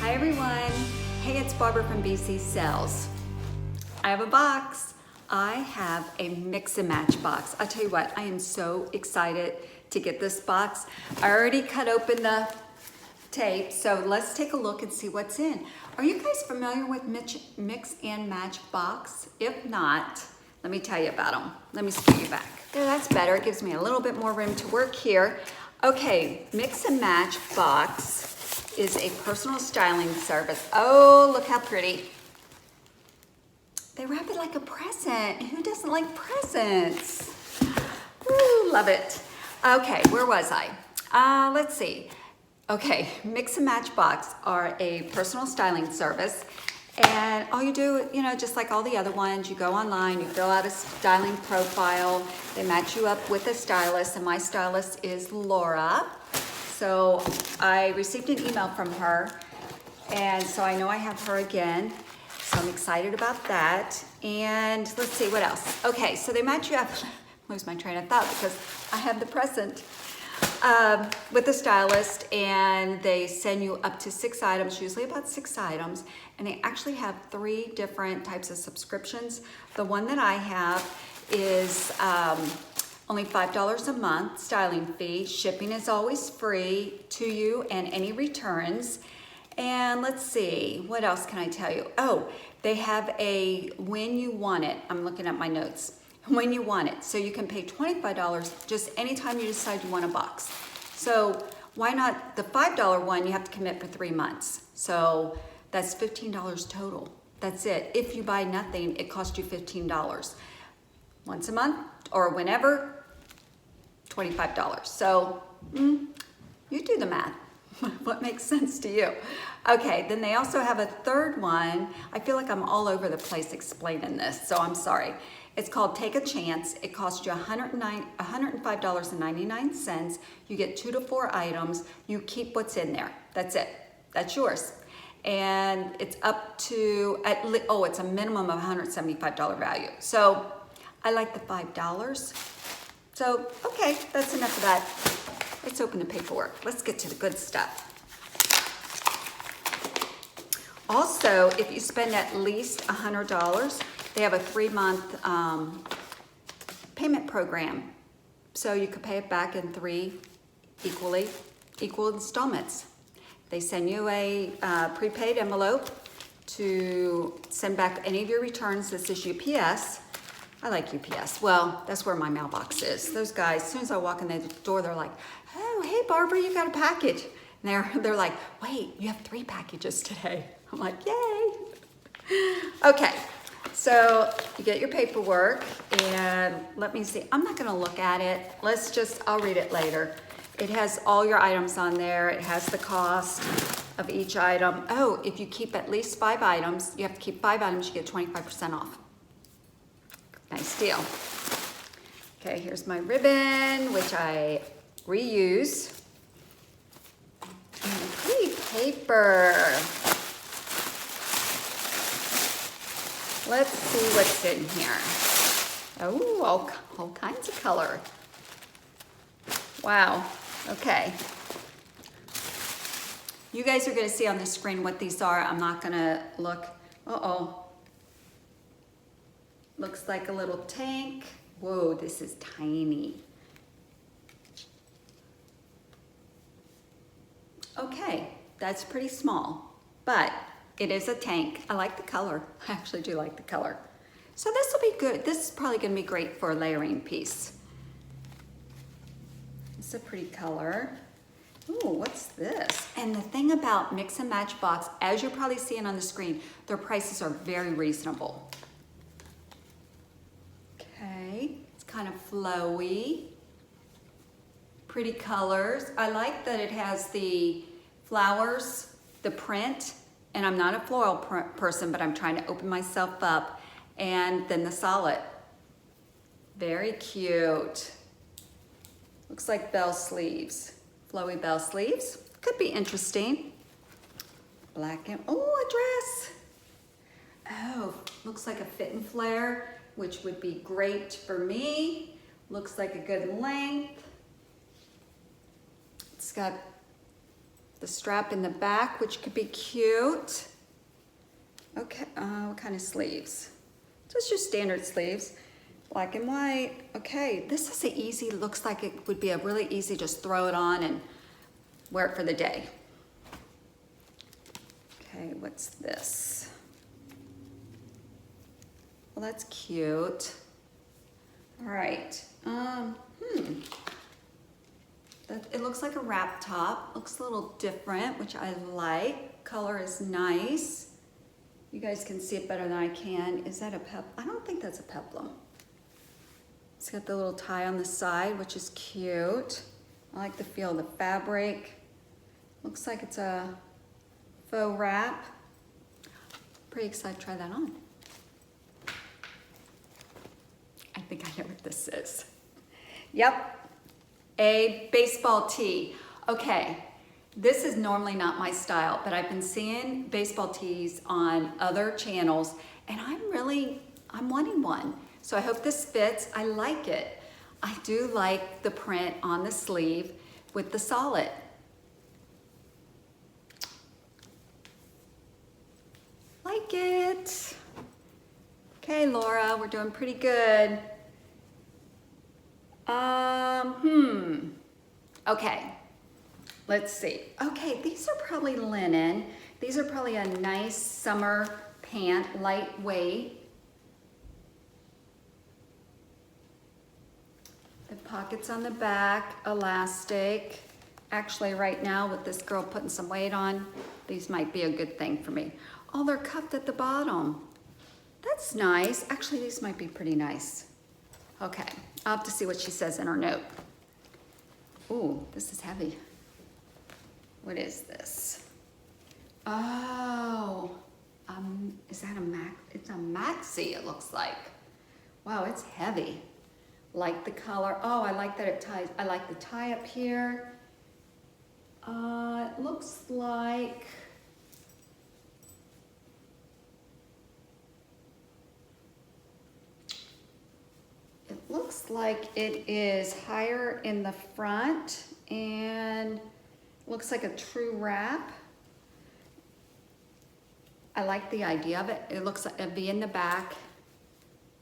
Hi everyone. Hey, it's Barbara from BCsells. I have a box. I have a mix and match box. I tell you what, I am so excited to get this box. I already cut open the tape, so let's take a look and see what's in. Are you guys familiar with mix and match box? If not, let me tell you about them. Let me scoot you back. There, that's better. It gives me a little bit more room to work here. Okay, mix and match box is a personal styling service. Oh, look how pretty. They wrap it like a present. Who doesn't like presents? Ooh, love it. Okay, where was I? Let's see. Okay, mix and match box are a personal styling service. And all you do, just like all the other ones, you go online, you fill out a styling profile, they match you up with a stylist, and my stylist is Laura. So I received an email from her, and so I know I have her again. So I'm excited about that. And let's see, what else? Okay, so they match you up, lose my train of thought because I have the present, with the stylist, and they send you up to 6 items, usually about 6 items, and they actually have 3 different types of subscriptions. The one that I have is only $5 a month styling fee. Shipping is always free to you and any returns. And let's see, what else can I tell you? Oh, they have a when you want it. I'm looking at my notes. When you want it. So you can pay $25 just anytime you decide you want a box. So why not the $5 one, you have to commit for 3 months. So that's $15 total. That's it. If you buy nothing, it costs you $15. Once a month or whenever, $25. So you do the math. What makes sense to you? Okay, then they also have a third one. I feel like I'm all over the place explaining this, so I'm sorry. It's called Take a Chance. It costs you $105.99. You get 2 to 4 items. You keep what's in there. That's it. That's yours. And it's up to, it's a minimum of $175 value. So I like the $5. So, okay, that's enough of that. Let's open the paperwork. Let's get to the good stuff. Also, if you spend at least $100, they have a 3-month payment program. So you could pay it back in 3 equal installments. They send you a prepaid envelope to send back any of your returns. This is UPS. I like UPS. Well, that's where my mailbox is. Those guys, as soon as I walk in the door, they're like, oh, hey, Barbara, you got a package. And they're like, wait, you have 3 packages today. I'm like, yay. Okay, so you get your paperwork, and let me see. I'm not going to look at it. I'll read it later. It has all your items on there. It has the cost of each item. Oh, if you keep at least 5 items, you have to keep 5 items, you get 25% off. Nice deal. Okay, here's my ribbon, which I reuse. And pretty paper. Let's see what's in here. Oh, all kinds of color. Wow, okay. You guys are gonna see on the screen what these are. I'm not gonna look. Uh-oh. Looks like a little tank. Whoa, this is tiny. Okay, that's pretty small, but it is a tank. I like the color. I actually do like the color. So this will be good. This is probably gonna be great for a layering piece. It's a pretty color. Ooh, what's this? And the thing about Mix and Match Box, as you're probably seeing on the screen, their prices are very reasonable. Okay, it's kind of flowy, pretty colors. I like that it has the flowers, the print, and I'm not a floral person, but I'm trying to open myself up, and then the solid. Very cute. Looks like bell sleeves, flowy bell sleeves. Could be interesting. Black and, oh, a dress. Oh, looks like a fit and flare, which would be great for me. Looks like a good length. It's got the strap in the back, which could be cute. Okay, what kind of sleeves? Just your standard sleeves, black and white. Okay, this is a easy, looks like it would be a really easy, just throw it on and wear it for the day. Okay, what's this? Well, that's cute. All right, it looks like a wrap top. Looks a little different, which I like. Color is nice. You guys can see it better than I can. Is that a I don't think that's a peplum. It's got the little tie on the side, which is cute. I like the feel of the fabric. Looks like it's a faux wrap. Pretty excited to try that on. I think I know what this is. Yep, a baseball tee. Okay, this is normally not my style, but I've been seeing baseball tees on other channels, and I'm wanting one. So I hope this fits. I like it. I do like the print on the sleeve with the solid. Like it. Okay, Laura, we're doing pretty good. Okay, let's see. Okay, these are probably linen. These are probably a nice summer pant, lightweight. The pockets on the back, elastic. Actually, right now with this girl putting some weight on, these might be a good thing for me. Oh, they're cuffed at the bottom. That's nice. Actually, these might be pretty nice. Okay, I'll have to see what she says in her note. Ooh, this is heavy. What is this? Oh, is that a max? It's a maxi, it looks like. Wow, it's heavy. Like the color. Oh, I like that it ties. I like the tie up here. It looks like, it is higher in the front and looks like a true wrap. I like the idea of it. It looks like it'd be in the back,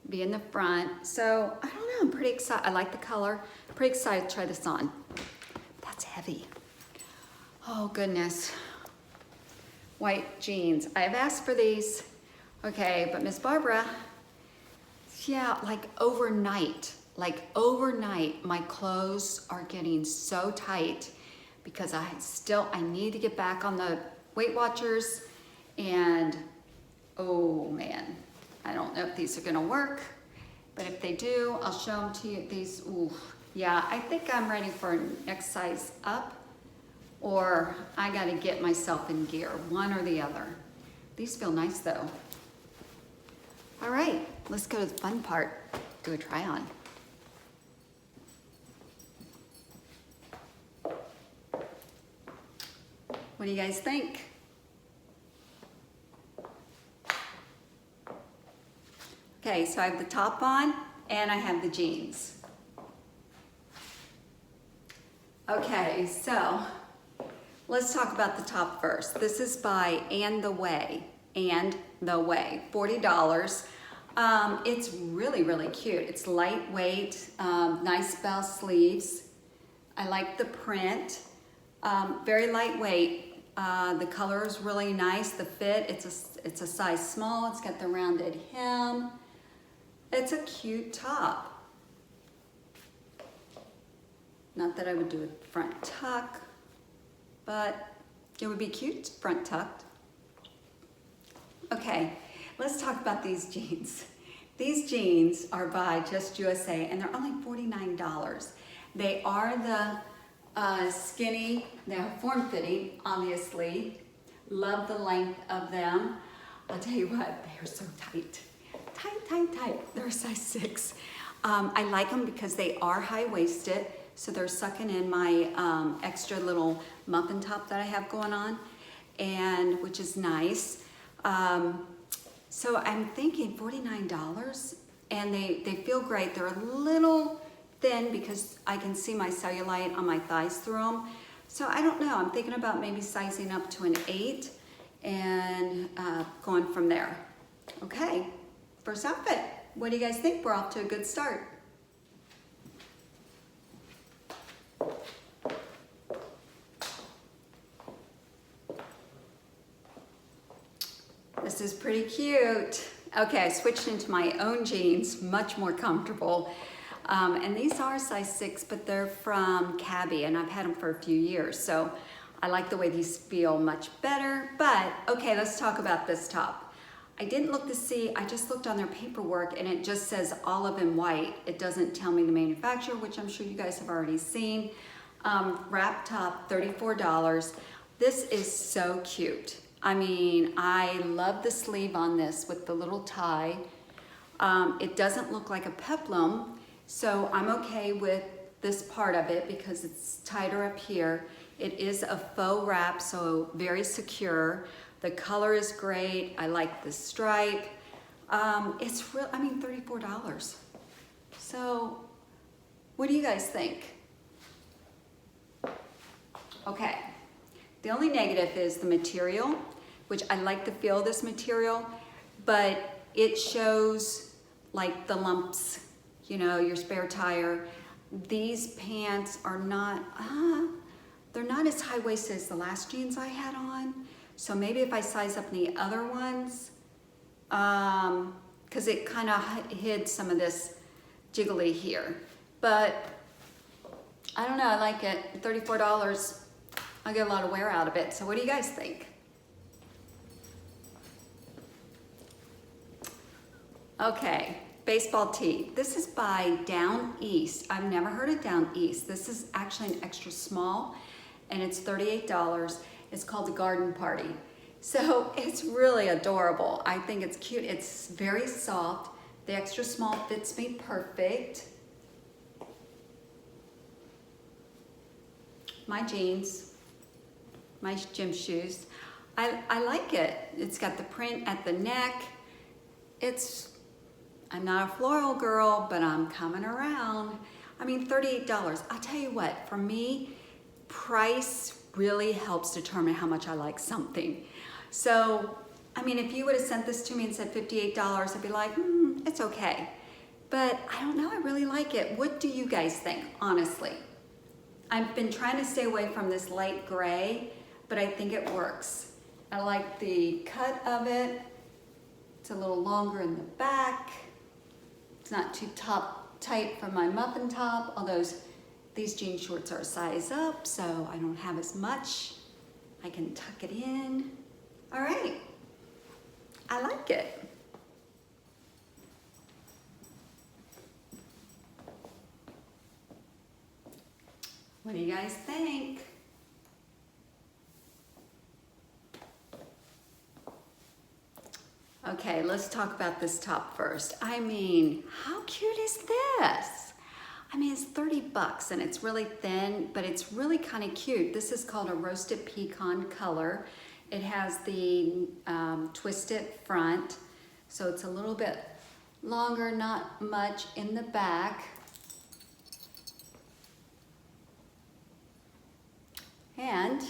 be in the front. So I don't know, I'm pretty excited. I like the color. Pretty excited to try this on. That's heavy. Oh goodness. White jeans. I've asked for these. Okay, but Miss Barbara, yeah, like overnight, my clothes are getting so tight because I need to get back on the Weight Watchers, and oh man, I don't know if these are gonna work, but if they do, I'll show them to you. These, ooh, yeah, I think I'm ready for next size up, or I gotta get myself in gear, one or the other. These feel nice though. All right, let's go to the fun part, do a try on. What do you guys think? Okay, so I have the top on and I have the jeans. Okay, so let's talk about the top first. This is by And the Way, $40. It's really, really cute. It's lightweight, nice bell sleeves. I like the print, very lightweight. The color is really nice. The fit, it's a size small. It's got the rounded hem. It's a cute top. Not that I would do a front tuck, but it would be cute front tucked. Okay, let's talk about these jeans. These jeans are by Just USA and they're only $49. They are the skinny, they're form-fitting, obviously. Love the length of them. I'll tell you what, they are so tight. Tight. They're a size 6. I like them because they are high-waisted, so they're sucking in my extra little muffin top that I have going on, and which is nice. So I'm thinking $49, and they feel great. They're a little thin because I can see my cellulite on my thighs through them. So I don't know, I'm thinking about maybe sizing up to an 8 and going from there. Okay, first outfit. What do you guys think? We're off to a good start. This is pretty cute. Okay, I switched into my own jeans, much more comfortable. And these are size 6, but they're from Cabby, and I've had them for a few years, so I like the way these feel much better. But okay, let's talk about this top. I didn't look to see, I just looked on their paperwork, and it just says olive and white. It doesn't tell me the manufacturer, which I'm sure you guys have already seen. Wrap top, $34. This is so cute. I mean, I love the sleeve on this with the little tie. It doesn't look like a peplum, so I'm okay with this part of it because it's tighter up here. It is a faux wrap, so very secure. The color is great. I like the stripe. It's real, I mean, $34. So what do you guys think? Okay, the only negative is the material, which I like the feel of this material, but it shows like the lumps, you know, your spare tire. These pants are not, they're not as high-waisted as the last jeans I had on. So maybe if I size up the other ones, because it kind of hid some of this jiggly here. But I don't know, I like it. $34, I get a lot of wear out of it. So what do you guys think? Okay, baseball tee. This is by Down East. I've never heard of Down East. This is actually an extra small, and it's $38. It's called the Garden Party. So it's really adorable. I think it's cute. It's very soft. The extra small fits me perfect. My jeans, my gym shoes. I like it. It's got the print at the neck. I'm not a floral girl, but I'm coming around. I mean, $38. I'll tell you what, for me, price really helps determine how much I like something. So, I mean, if you would have sent this to me and said $58, I'd be like, it's okay. But I don't know, I really like it. What do you guys think, honestly? I've been trying to stay away from this light gray, but I think it works. I like the cut of it. It's a little longer in the back. It's not too tight for my muffin top, although these jean shorts are a size up, so I don't have as much. I can tuck it in. All right, I like it. What do you guys think? Okay, let's talk about this top first. I mean, how cute is this? I mean, it's $30 and it's really thin, but it's really kind of cute. This is called a roasted pecan color. It has the twisted front, so it's a little bit longer, not much in the back. And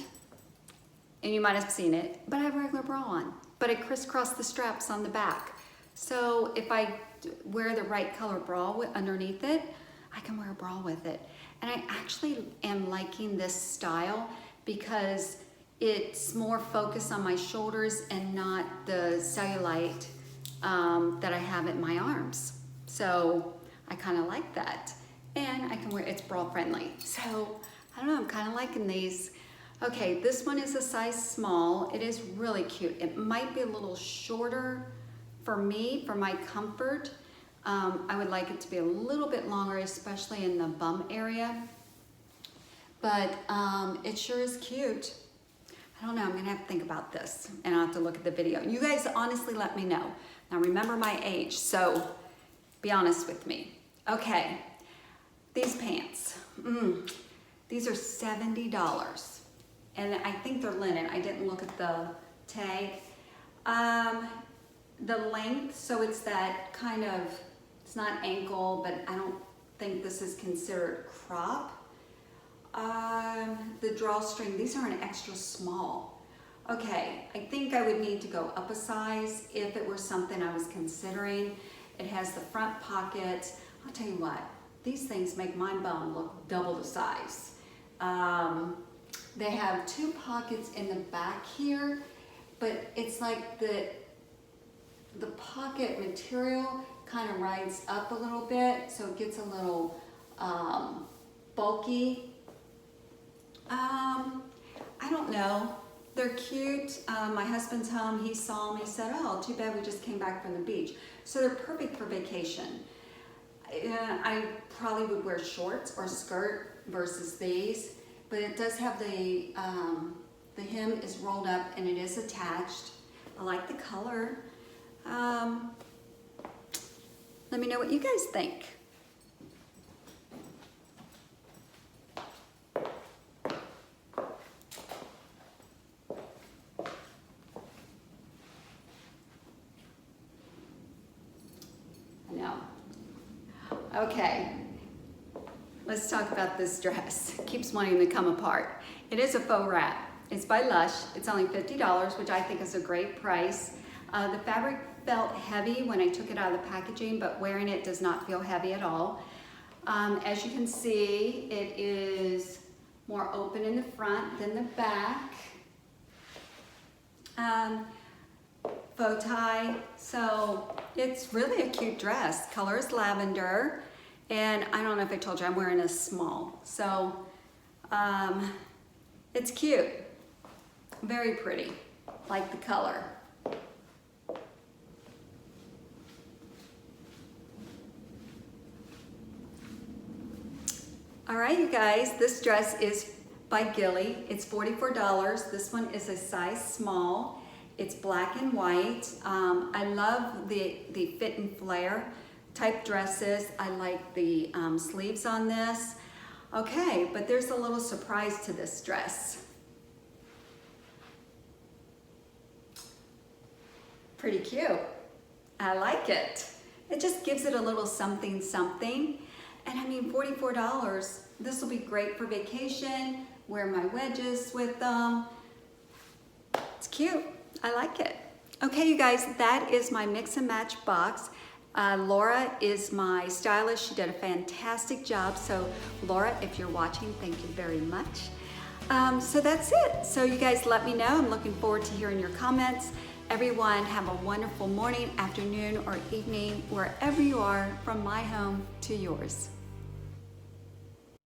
you might have seen it, but I have a regular bra on, but I crisscrossed the straps on the back. So if I wear the right color bra underneath it, I can wear a bra with it. And I actually am liking this style because it's more focused on my shoulders and not the cellulite that I have at my arms. So I kind of like that. And I can wear, it's bra friendly. So I don't know, I'm kind of liking these. Okay, this one is a size small. It is really cute. It might be a little shorter for me, for my comfort. I would like it to be a little bit longer, especially in the bum area. But it sure is cute. I don't know, I'm gonna have to think about this and I'll have to look at the video. You guys honestly let me know. Now remember my age, so be honest with me. Okay, these pants. These are $70. And I think they're linen. I didn't look at the tag. The length, so it's that kind of, it's not ankle, but I don't think this is considered crop. the drawstring, these are an extra small. Okay, I think I would need to go up a size if it were something I was considering. It has the front pocket. I'll tell you what, these things make my bum look double the size. They have 2 pockets in the back here, but it's like the pocket material kind of rides up a little bit, so it gets a little bulky. I don't know. They're cute. My husband's home. He saw them. He said, "Oh, too bad we just came back from the beach." So they're perfect for vacation. I probably would wear shorts or skirt versus these, but it does have the hem is rolled up and it is attached. I like the color. Let me know what you guys think. Okay, let's talk about this dress. It keeps wanting to come apart. It is a faux wrap. It's by Lush. It's only $50, which I think is a great price. The fabric felt heavy when I took it out of the packaging, but wearing it does not feel heavy at all. As you can see, it is more open in the front than the back. Bow tie, so it's really a cute dress. Color is lavender, and I don't know if I told you I'm wearing a small, so it's cute, very pretty, like the color. All right, you guys, this dress is by Gilly. It's $44. This one is a size small. It's black and white. I love the fit and flare type dresses. I like the sleeves on this. Okay, but there's a little surprise to this dress. Pretty cute. I like it. It just gives it a little something something. And I mean, $44, this will be great for vacation. Wear my wedges with them. It's cute. I like it. Okay, you guys, that is my mix and match box. Laura is my stylist. She did a fantastic job. So Laura, if you're watching, thank you very much. So that's it. So you guys let me know. I'm looking forward to hearing your comments. Everyone have a wonderful morning, afternoon, or evening, wherever you are, from my home to yours.